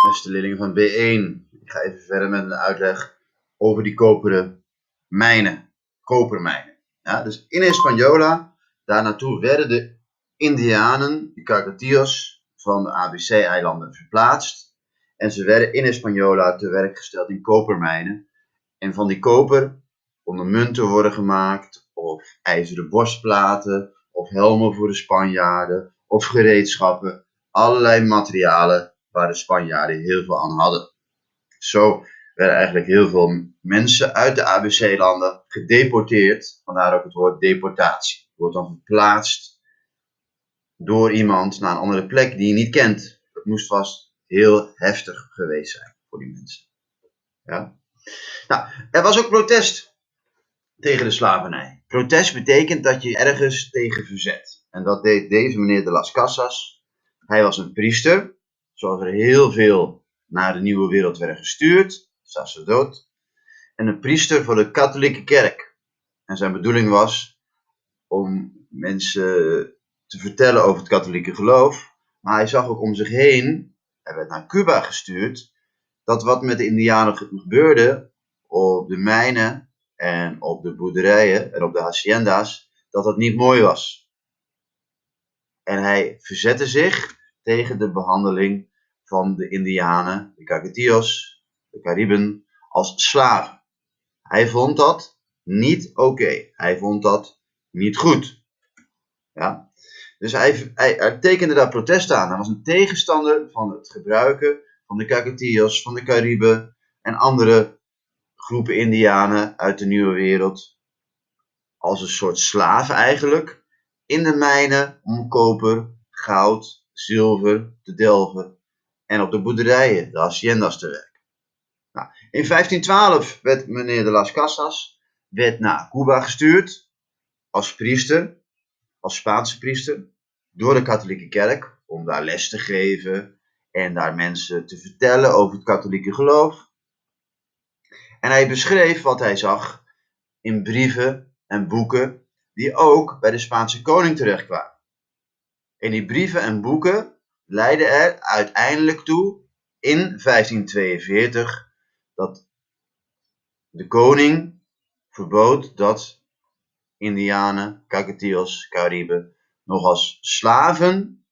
Beste leerlingen van B1, ik ga even verder met een uitleg over die koperen mijnen. Kopermijnen. Ja, dus in Hispaniola, daar naartoe werden de Indianen, de Carcatillos, van de ABC-eilanden verplaatst. En ze werden in Hispaniola te werk gesteld in kopermijnen. En van die koper konden munten worden gemaakt, of ijzeren borstplaten, of helmen voor de Spanjaarden, of gereedschappen. Allerlei materialen waar de Spanjaarden heel veel aan hadden. Zo werden eigenlijk heel veel mensen uit de ABC-landen gedeporteerd, vandaar ook het woord deportatie. Het wordt dan verplaatst door iemand naar een andere plek die je niet kent. Dat moest vast heel heftig geweest zijn voor die mensen. Ja? Nou, er was ook protest tegen de slavernij. Protest betekent dat je ergens tegen verzet. En dat deed deze meneer de Las Casas. Hij was een priester, zoals er heel veel naar de nieuwe wereld werden gestuurd, sacerdoot, en een priester voor de katholieke kerk. En zijn bedoeling was om mensen te vertellen over het katholieke geloof, maar hij zag ook om zich heen, hij werd naar Cuba gestuurd, dat wat met de Indianen gebeurde op de mijnen en op de boerderijen en op de hacienda's, dat dat niet mooi was. En hij verzette zich tegen de behandeling van de Indianen, de Carcatillos, de Cariben, als slaven. Hij vond dat niet oké. Hij vond dat niet goed. Ja? Dus hij tekende daar protest aan. Hij was een tegenstander van het gebruiken van de Carcatillos, van de Cariben en andere groepen Indianen uit de nieuwe wereld als een soort slaven eigenlijk in de mijnen om koper, goud, zilver te delven en op de boerderijen, de haciendas, te werken. Nou, in 1512 werd meneer de Las Casas naar Cuba gestuurd als priester, als Spaanse priester, door de katholieke kerk om daar les te geven en daar mensen te vertellen over het katholieke geloof. En hij beschreef wat hij zag in brieven en boeken die ook bij de Spaanse koning terechtkwamen. En die brieven en boeken leidden er uiteindelijk toe in 1542 dat de koning verbood dat Indianen, Carcatillos, Cariben nog als slaven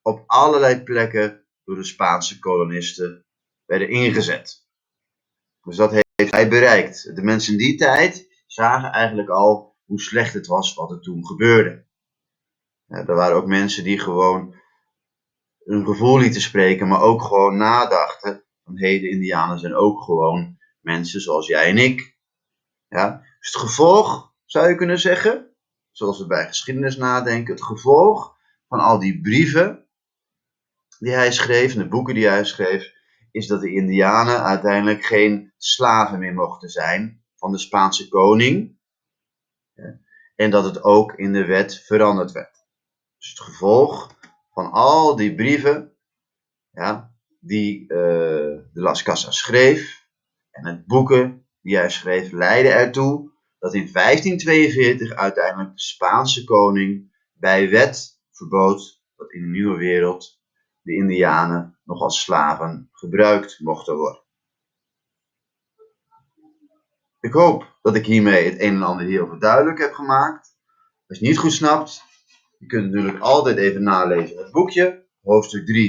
op allerlei plekken door de Spaanse kolonisten werden ingezet. Dus dat heeft hij bereikt. De mensen in die tijd zagen eigenlijk al hoe slecht het was wat er toen gebeurde. Ja, er waren ook mensen die gewoon hun gevoel lieten spreken, maar ook gewoon nadachten van de Indianen zijn ook gewoon mensen zoals jij en ik. Ja? Dus het gevolg, zou je kunnen zeggen, zoals we bij geschiedenis nadenken, het gevolg van al die brieven die hij schreef en de boeken die hij schreef, is dat de Indianen uiteindelijk geen slaven meer mochten zijn van de Spaanse koning. Ja? En dat het ook in de wet veranderd werd. Dus het gevolg van al die brieven, ja, die de Las Casas schreef en het boeken die hij schreef, leidden ertoe dat in 1542 uiteindelijk de Spaanse koning bij wet verbood dat in de nieuwe wereld de Indianen nog als slaven gebruikt mochten worden. Ik hoop dat ik hiermee het een en ander hierover duidelijk heb gemaakt. Als je het niet goed snapt, je kunt natuurlijk altijd even nalezen in het boekje, hoofdstuk 3.